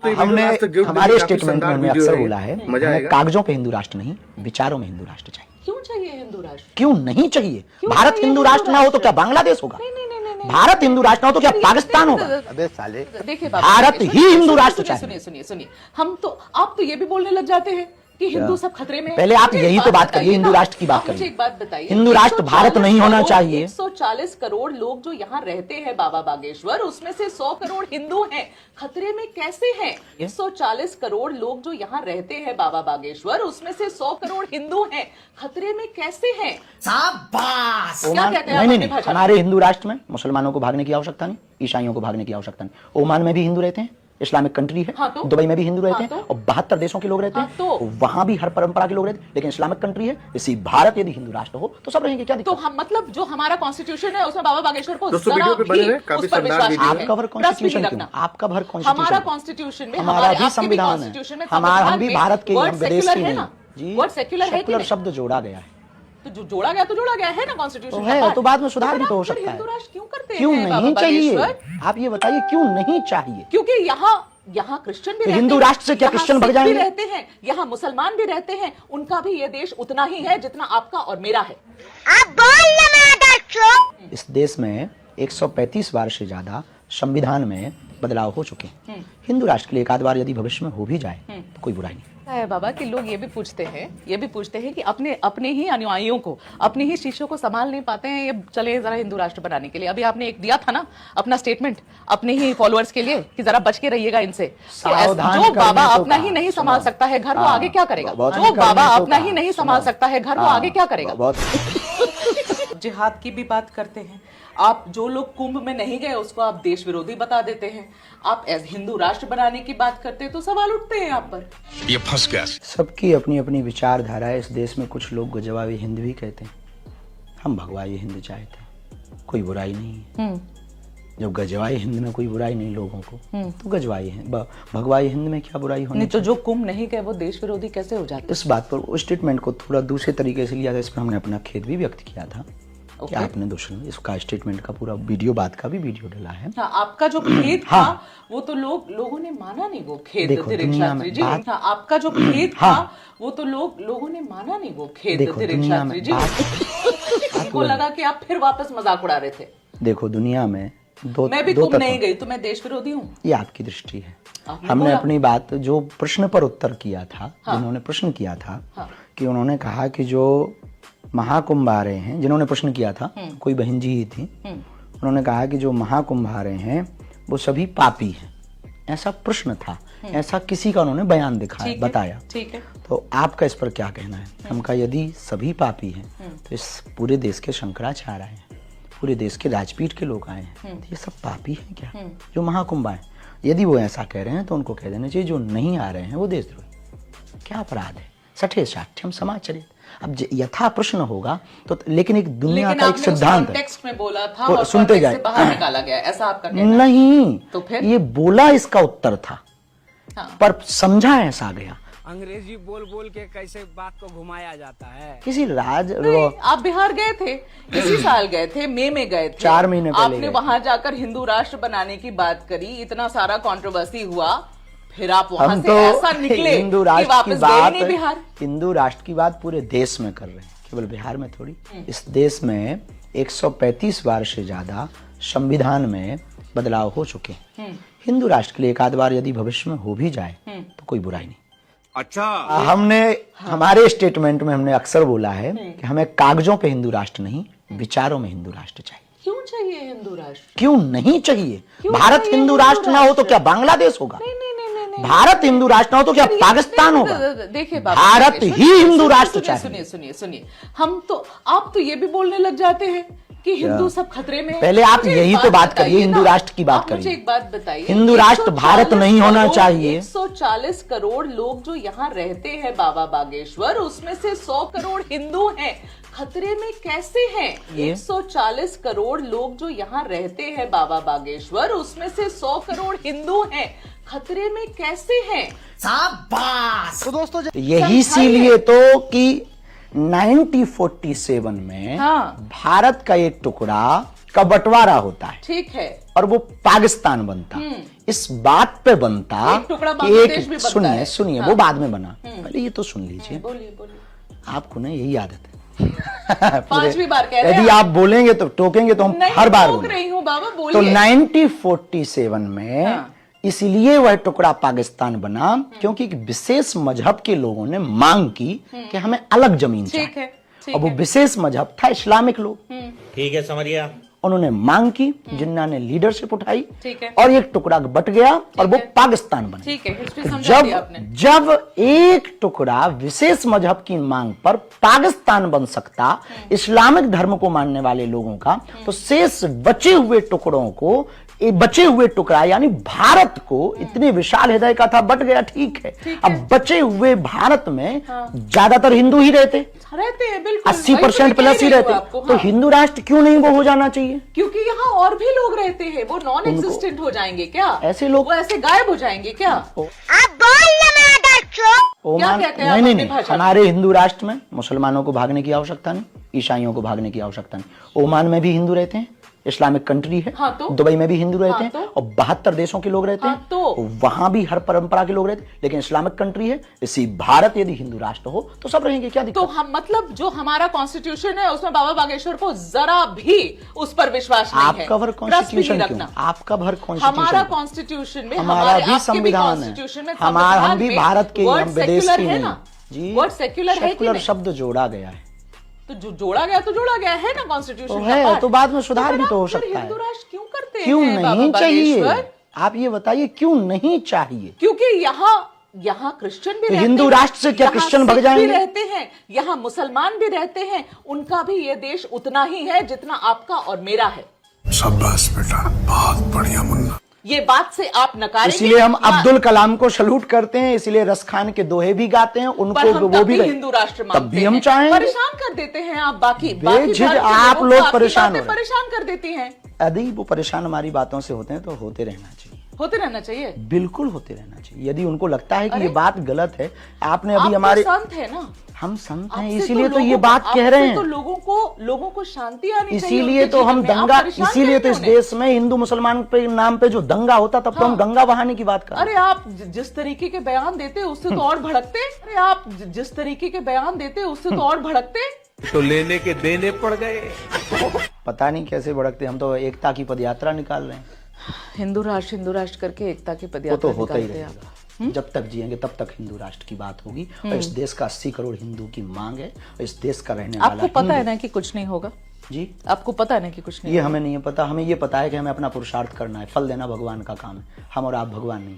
हमने हमारे स्टेटमेंट में हमने अक्सर बोला है, हमें कागजों पे हिंदू राष्ट्र नहीं, विचारों में हिंदू राष्ट्र चाहिए। क्यों चाहिए हिंदू राष्ट्र? क्यों नहीं चाहिए? भारत हिंदू राष्ट्र ना हो तो क्या बांग्लादेश होगा? भारत हिंदू राष्ट्र ना हो तो क्या पाकिस्तान होगा? अबे साले, देखिए भारत ही हिंदू राष्ट्र चाहिए। सुनिए, हम तो आप तो ये भी बोलने लग जाते हैं कि हिंदू सब खतरे में है। पहले आप यही तो बात करिए, हिंदू राष्ट्र की बात मुझे करिए। एक बात बताइए, हिंदू राष्ट्र भारत नहीं होना चाहिए। 140 करोड़ लोग जो यहाँ रहते हैं बाबा बागेश्वर, उसमें से 100 करोड़ हिंदू हैं, खतरे में कैसे हैं? 140 करोड़ लोग जो यहाँ रहते हैं बाबा बागेश्वर, उसमें से 100 करोड़ हिंदू हैं, खतरे में कैसे हैं? शाबाश। क्या कहते हैं नहीं, हमारे हिंदू राष्ट्र में मुसलमानों को भागने की आवश्यकता नहीं, ईसाइयों को भागने की आवश्यकता नहीं। ओमान में भी हिंदू रहते हैं, इस्लामिक कंट्री है। हाँ तो? दुबई में भी हिंदू रहते हैं और 72 देशों के लोग रहते हैं, तो? वहां भी हर परंपरा के लोग रहते हैं, लेकिन इस्लामिक कंट्री है। इसी भारत यदि हिंदू राष्ट्र हो तो सब रहेंगे, क्या दिक्कत? तो हम मतलब जो हमारा कॉन्स्टिट्यूशन है उसमें बाबा बागेश्वर को आपका भर कॉन्स्टिट्यूशन क्यों? आपका भर कॉन्स्टिट्यूशन, हमारा कॉन्स्टिट्यूशन में, हमारा भी संविधान है, हमारा हम भी भारत के विदेश की नहीं। वर्ड सेक्युलर है कि शब्द जोड़ा गया है, तो जो जोड़ा गया तो जोड़ा गया है ना कॉन्स्टिट्यूशन तो है, तो बाद में सुधार भी तो हो सकता है। हिंदू राष्ट्र क्यों करते हैं? क्यों नहीं चाहिए? आप ये बताइए क्यों नहीं चाहिए? क्योंकि यहाँ क्रिश्चियन भी रहते हैं, हिंदू राष्ट्र से क्या क्रिश्चियन भग जाएंगे? रहते हैं, यहाँ मुसलमान भी रहते हैं, उनका भी ये देश उतना ही है जितना आपका और मेरा है। आप बोल। इस देश में 135 बार से ज्यादा संविधान में बदलाव हो चुके हैं। हिंदू राष्ट्र के लिए एक आध बार यदि भविष्य में हो भी जाए तो कोई बुराई नहीं है बाबा कि लोग ये भी पूछते हैं कि अपने ही अनुयायियों को, अपने ही शिष्यों को संभाल नहीं पाते हैं, ये चले जरा हिंदू राष्ट्र बनाने के लिए। अभी आपने एक दिया था ना अपना स्टेटमेंट अपने ही फॉलोअर्स के लिए कि जरा बच के रहिएगा इनसे। तो जो बाबा अपना ही नहीं संभाल सकता है घर, वो आगे क्या करेगा? जो बाबा अपना ही नहीं संभाल सकता है घर, वो आगे क्या करेगा? जिहाद की भी बात करते हैं आप। जो लोग कुंभ में नहीं गए उसको आप देश विरोधी बता देते हैं। आप हिंदू राष्ट्र बनाने की बात करते हैं तो सवाल उठते हैं आप पर। ये फंस गया। सबकी अपनी अपनी विचारधारा है इस देश में। कुछ लोग गजवाई हिंद भी कहते हैं, हम भगवाई हिंद चाहते हैं, कोई बुराई नहीं है। जब गजवाई हिंद में कोई बुराई नहीं लोगों को, तो गजवाई हिंद भगवाई हिंद में क्या बुराई होनी? तो जो कुंभ नहीं गए वो देश विरोधी कैसे हो जाते? इस बात पर उस स्टेटमेंट को थोड़ा दूसरे तरीके से लिया था, इस पर हमने अपना खेद भी व्यक्त किया था कि आपने दूसरे इसका स्टेटमेंट का पूरा वीडियो, बात का भी वीडियो डाला है। हाँ, आपका जो खेद था वो तो लोगों ने माना नहीं वो खेद। धीरेन्द्र शास्त्री जी, हाँ, आपका जो खेद था वो तो लोगों ने माना नहीं वो खेद। धीरेन्द्र शास्त्री जी, उनको लगा कि आप फिर वापस मजाक उड़ा रहे थे। देखो दुनिया में मैं भी कुंभ नहीं गई तो मैं देश विरोधी हूँ, ये आपकी दृष्टि है। हमने अपनी बात जो प्रश्न पर उत्तर किया था, जिन्होंने प्रश्न किया था कि उन्होंने कहा कि जो महाकुंभ आ रहे हैं, जिन्होंने प्रश्न किया था कोई बहन जी ही थी, उन्होंने कहा कि जो महाकुंभ आ रहे हैं वो सभी पापी हैं, ऐसा प्रश्न था, ऐसा किसी का उन्होंने बयान दिखाया, बताया। ठीक है, तो आपका इस पर क्या कहना है? हम कहा यदि सभी पापी हैं तो इस पूरे देश के शंकराचार्य आए हैं, पूरे देश के राजपीठ के लोग आए हैं, तो ये सब पापी हैं क्या जो महाकुंभ आए? यदि वो ऐसा कह रहे हैं तो उनको कह देना चाहिए जो नहीं आ रहे हैं वो देशद्रोही। क्या अपराध है? सठे साठ्यम समाज चरित। अब यथा प्रश्न होगा तो, लेकिन एक दुनिया का एक सिद्धांत है, में बोला था और सुनते जाए, बाहर निकाला गया, ऐसा आपका कहना? नहीं, तो फिर ये बोला इसका उत्तर था, पर समझा ऐसा गया। अंग्रेजी बोल बोल के कैसे बात को घुमाया जाता है। किसी आप बिहार गए थे, इसी साल गए थे, मई में गए थे, 4 महीने पहले आपने वहां जाकर हिंदू राष्ट्र बनाने की बात करी, इतना सारा कंट्रोवर्सी हुआ, फिर आप वहां से ऐसा निकले हिंदू कि वापस गए नहीं बिहार। हिंदू राष्ट्र की बात पूरे देश में कर रहे हैं, केवल बिहार में थोड़ी। इस देश में 135 बार से ज्यादा संविधान में बदलाव हो चुके हैं। हिंदू राष्ट्र के लिए एक आध बार यदि भविष्य में हो भी जाए तो कोई बुराई नहीं। अच्छा, हमने हमारे स्टेटमेंट में हमने अक्सर बोला है कि हमें कागजों पे हिंदू राष्ट्र नहीं, विचारों में हिंदू राष्ट्र चाहिए। क्यों चाहिए हिंदू राष्ट्र? क्यों नहीं चाहिए? भारत हिंदू राष्ट्र ना हो तो क्या बांग्लादेश होगा? भारत हिंदू राष्ट्र ना हो तो क्या पाकिस्तान होगा? देखिए भारत ही हिंदू राष्ट्र चाहिए। सुनिए, आप तो ये भी बोलने लग जाते हैं कि हिंदू सब खतरे में है। पहले आप यही तो बात करिए, हिंदू राष्ट्र की बात करिए। मुझे एक बात बताइए, हिंदू राष्ट्र भारत नहीं होना चाहिए। 140 करोड़ लोग जो यहाँ रहते हैं बाबा बागेश्वर, उसमें से 100 करोड़ हिंदू हैं, खतरे में कैसे हैं? 140 करोड़ लोग जो यहाँ रहते हैं बाबा बागेश्वर, उसमें से 100 करोड़ हिंदू हैं, खतरे में कैसे हैं? शाबाश। तो दोस्तों यही इसीलिए तो कि 1947 में भारत का एक टुकड़ा का बंटवारा होता है, ठीक है, और वो पाकिस्तान बनता। इस बात पे बनता एक टुकड़ा कि बांग्लादेश भी बनता सुनिए है। सुनिए वो बाद में बना, पहले ये तो सुन लीजिए। बोलिए बोलिए। आपको ना यही आदत है। पांचवी बार कह रहे हैं यदि आप बोलेंगे तो टोकेंगे तो हम नहीं हर बार रोक बोलेंगे। रही हूँ बाबा, तो बोलिए। 1947 में हाँ। इसलिए वह टुकड़ा पाकिस्तान बना क्योंकि एक विशेष मजहब के लोगों ने मांग की कि हमें अलग जमीन ठीक चाहिए। है, ठीक और वो है। विशेष मजहब था इस्लामिक लोग। ठीक है, समझ गया। उन्होंने मांग की, जिन्ना ने लीडरशिप उठाई ठीक है। और एक टुकड़ा बट गया और वो पाकिस्तान बना। ठीक है, हिस्ट्री समझा दी आपने। जब एक टुकड़ा विशेष मजहब की मांग पर पाकिस्तान बन सकता इस्लामिक धर्म को मानने वाले लोगों का, तो शेष बचे हुए टुकड़ों को, ये बचे हुए टुकड़ा यानी भारत को, इतने विशाल हृदय का था, बट गया, ठीक है। अब बचे हुए भारत में ज्यादातर हिंदू ही रहते हैं बिल्कुल। 80% वही तो मैं प्लस ही कह रही हूँ रहते, आपको, तो हाँ। हिंदू राष्ट्र क्यों नहीं वो हो जाना चाहिए? क्योंकि यहाँ और भी लोग रहते हैं, वो नॉन एग्जिस्टेंट हो जाएंगे क्या? ऐसे लोग- वो ऐसे गायब हो जाएंगे क्या? अब बोल ना ओमान कहते हैं आप नहीं अपनी नहीं, भाषा में? हमारे हिंदू राष्ट्र में मुसलमानों को भागने की आवश्यकता नहीं, ईसाइयों को भागने की आवश्यकता नहीं। ओमान में भी हिंदू रहते हैं, इस्लामिक कंट्री है। हाँ, तो? दुबई में भी हिंदू रहते हाँ, हैं तो? और 72 देशों के लोग रहते हाँ, हैं, तो? वहां भी हर परंपरा के लोग रहते हैं, लेकिन इस्लामिक कंट्री है। इसी भारत यदि हिंदू राष्ट्र हो तो सब रहेंगे, क्या तो दिक्कत? हम मतलब जो हमारा कॉन्स्टिट्यूशन है उसमें बाबा बागेश्वर को जरा भी उस पर विश्वास नहीं है। आपका भर ट्रस्ट भी नहीं कॉन्स्टिट्यूशन क्यों? रखना। आपका भर हमारा कॉन्स्टिट्यूशन कॉन्स्टिट्यूशन में हमारा भी आपके संविधान है, कॉन्स्टिट्यूशन में हमारा हम संविधान भी में भारत के, वर्ड हम विदेश सेक्युलर के है नहीं। ना जी, वर्ड सेक्युलर है कि सेक्युलर नहीं? शब्द जोड़ा गया है तो जो जोड़ा गया तो जोड़ा गया है ना कॉन्स्टिट्यूशन तो का है, पार्ट। तो बाद में सुधार फिर भी तो हो आप फिर सकता है। हिंदू राष्ट्र क्यों करते क्यों हैं बाबा नहीं चाहिए? बागेश्वर? आप ये बताइए क्यों नहीं चाहिए? क्योंकि यहाँ क्रिश्चियन भी तो रहते हिंदू हैं, राष्ट्र से क्या यहाँ क्रिश्चियन सिख भग जाएंगे? भी रहते हैं, यहाँ मुसलमान भी रहते हैं, उनका भी ये देश उतना ही है जितना आपका और मेरा है। शाबाश बेटा, बहुत बढ़िया मुन्ना। ये बात से आप नकारेंगे? इसलिए हम हाँ, अब्दुल कलाम को सैल्यूट करते हैं, इसलिए रस खान के दोहे भी गाते हैं, पर उनको हम वो तब भी भी हिंदू राष्ट्र मानते तब भी हम हैं। चाहेंगे। परेशान कर देते हैं आप, बाकी बेझिझक भारत के आप लोगों को लोग आपकी परेशान हो बातें रहे हैं। परेशान कर देती हैं। यदि वो परेशान हमारी बातों से होते हैं तो होते रहना चाहिए, होते रहना चाहिए। बिल्कुल होते रहना चाहिए। यदि उनको लगता है कि अरे, ये बात गलत है, आपने आप अभी तो हमारे, संत है ना, हम संत हैं आपसे इसीलिए तो लोगों ये को- बात कह आपसे रहे हैं। तो लोगों को शांति आनी चाहिए इसीलिए उनके तो हम जीवन में। आप दंगा, परेशान इसीलिए तो करते इस हैं उन्हें। देश में हिंदू मुसलमान पे नाम पे जो दंगा होता, तब तो हम गंगा बहाने की बात कर रहे हैं। अरे आप जिस तरीके के बयान देते उससे तो और भड़कते। अरे आप जिस तरीके के बयान देते उससे तो और भड़कते। तो लेने के देने पड़ गए। पता नहीं कैसे भड़कते, हम तो एकता की पदयात्रा निकाल रहे हैं। हिंदू राष्ट्र करके एकता की वो तो पदयात्रा होता ही निकालते हैं आप। रहेगा, जब तक जिएंगे तब तक हिंदू राष्ट्र की बात होगी। और इस देश का 80 करोड़ हिंदू की मांग है, और इस देश का रहने वाला आपको पता है हिंदू- ना कि कुछ नहीं होगा? जी, आपको पता है ना कि कुछ नहीं ये हमें नहीं है पता। हमें ये पता है कि हमें अपना पुरुषार्थ करना है, फल देना भगवान का काम है। हम और आप भगवान नहीं।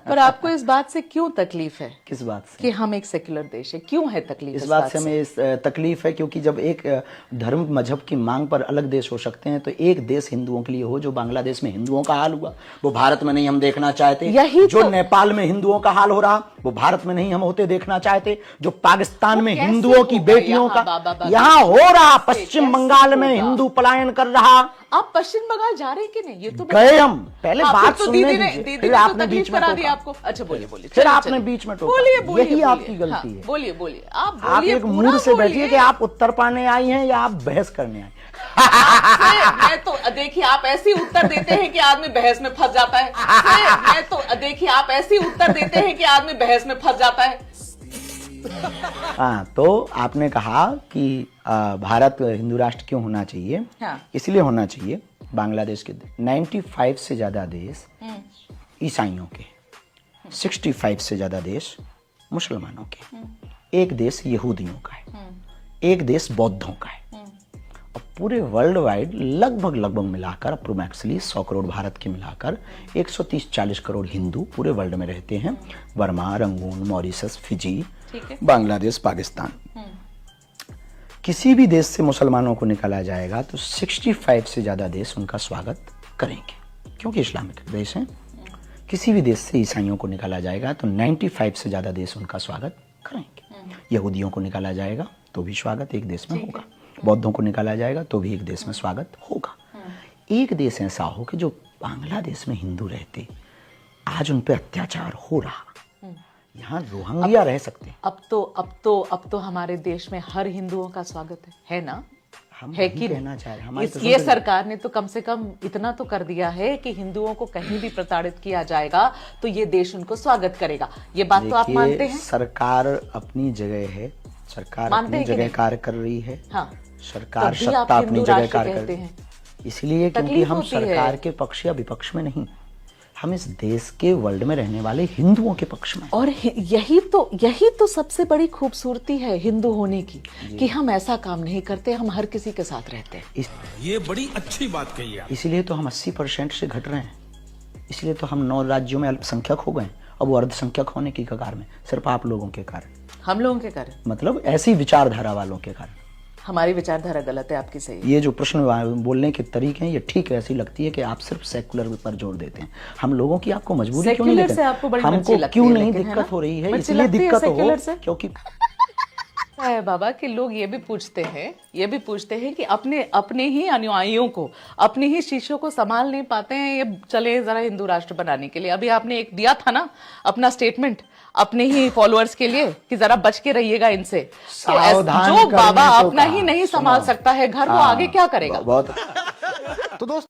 पर आपको इस बात से क्यों तकलीफ है किस बात से? कि हम एक सेक्युलर देश है? क्यों है तकलीफ इस बात से हमें तकलीफ है क्योंकि जब एक धर्म मजहब की मांग पर अलग देश हो सकते हैं, तो एक देश हिंदुओं के लिए हो। जो बांग्लादेश में हिंदुओं का हाल हुआ वो भारत में नहीं हम देखना चाहते। यही जो तो- नेपाल में हिंदुओं का हाल हो रहा वो भारत में नहीं हम होते देखना चाहते। जो पाकिस्तान में कैसे हिंदुओं की होगा बेटियों यहाँ बाबा का बाबा? यहाँ हो रहा, पश्चिम कैसे बंगाल में होगा? हिंदू पलायन कर रहा। आप पश्चिम बंगाल जा रहे हैं कि नहीं? ये तो गए हम, पहले हाँ, बात फिर तो सुनने दीदी ने- दीजिए, दीदी फिर ने तो आपने तकलीफ बीच में करा दी टोका। आपको। अच्छा बोलिए फिर चलिए, आपने चलिए। बीच में टोका। बोलिए बोलिए यही बोलिए। आपकी गलती हाँ, है। बोलिए बोलिए आप आप बोलिए, एक पूरा मूड से बैठिए बोलिए। कि आप उत्तर पाने आई हैं या आप बहस करने आई। मैं तो देखिए आप ऐसी उत्तर देते हैं कि आदमी बहस में फंस जाता है। मैं तो देखिए आप ऐसी उत्तर देते हैं कि आदमी बहस में फंस जाता है। हाँ, तो आपने कहा कि भारत हिंदू राष्ट्र क्यों होना चाहिए? हाँ। इसलिए होना चाहिए, बांग्लादेश के 95 से ज्यादा देश ईसाइयों के, 65 से ज्यादा देश मुसलमानों के, एक देश यहूदियों का है, एक देश बौद्धों का है। और पूरे वर्ल्ड वाइड लगभग मिलाकर अप्रोक्सीमेटली 100 करोड़ भारत के मिलाकर 130-140 करोड़ हिंदू पूरे वर्ल्ड में रहते हैं। Burma, Rangoon, Mauritius, Fiji, Bangladesh, Pakistan. किसी भी देश से मुसलमानों को निकाला जाएगा तो 65 से ज्यादा देश उनका स्वागत करेंगे क्योंकि इस्लामिक देश हैं। किसी भी देश से ईसाइयों को निकाला जाएगा तो 95 से ज्यादा देश उनका स्वागत करेंगे। यहूदियों को निकाला जाएगा तो भी स्वागत एक देश में होगा। बौद्धों को निकाला जाएगा तो भी एक देश में स्वागत होगा। एक देश ऐसा हो कि जो बांग्लादेश में हिंदू रहते, आज उन पर अत्याचार हो रहा, यहाँ रोहिंग्या रह सकते हैं। अब तो हमारे देश में हर हिंदुओं का स्वागत है ना? हम है वही कि कहना चाह रहे हैं, हमारी तो ये सुन- सरकार ने तो कम से कम इतना तो कर दिया है कि हिंदुओं को कहीं भी प्रताड़ित किया जाएगा तो ये देश उनको स्वागत करेगा। ये बात तो आप देखिए, मानते हैं? सरकार अपनी जगह है, सरकार मानते अपनी हैं कि जगह नहीं? कार्य कर रही है। हाँ, सरकार तब भी आप सत्ता अपनी हिंदू जगह राष्ट्र कार्य कर कहते रही हैं। है। इसलिए क्योंकि तकलीफ हम होती है। सरकार के पक्ष या विपक्ष में नहीं, हम इस देश के वर्ल्ड में रहने वाले हिंदुओं के पक्ष में। और यही तो सबसे बड़ी खूबसूरती है हिंदू होने की, कि हम ऐसा काम नहीं करते, हम हर किसी के साथ रहते हैं। ये बड़ी अच्छी बात कही है। इसीलिए तो हम 80% से घट रहे हैं। इसलिए तो हम 9 राज्यों में अल्पसंख्यक हो गए, अब वो अर्धसंख्यक होने की कगार में, सिर्फ आप लोगों के कारण। हम लोगों के कारण, मतलब ऐसी विचारधारा वालों के कारण। हमारी विचारधारा गलत है, आपकी सही है। ये जो प्रश्न बोलने के तरीके हैं, ये ठीक है, ऐसी लगती है कि आप सिर्फ सेकुलर पर जोर देते हैं। हम लोगों की आपको मजबूरी क्यों नहीं सेक्युलर लेते? से आपको बड़ी मर्जी हमको लगती क्यों है, नहीं लेकिन है दिक्कत ना? हो रही है? मर्जी इसलिए लगती है दिक्कत हो सेक्युलर से? क्योंकि है बाबा कि लोग ये भी पूछते हैं कि अपने ही अनुयायियों को, अपने ही शिष्यों को संभाल नहीं पाते हैं, ये चले जरा हिंदू राष्ट्र बनाने के लिए। अभी आपने एक दिया था ना अपना स्टेटमेंट अपने ही फॉलोअर्स के लिए कि जरा बच के रहिएगा इनसे। तो सावधान जो करने बाबा को अपना कहा। ही नहीं संभाल सुनो। सकता है घर, वो हाँ, आगे क्या करेगा? बहुत तो दोस्त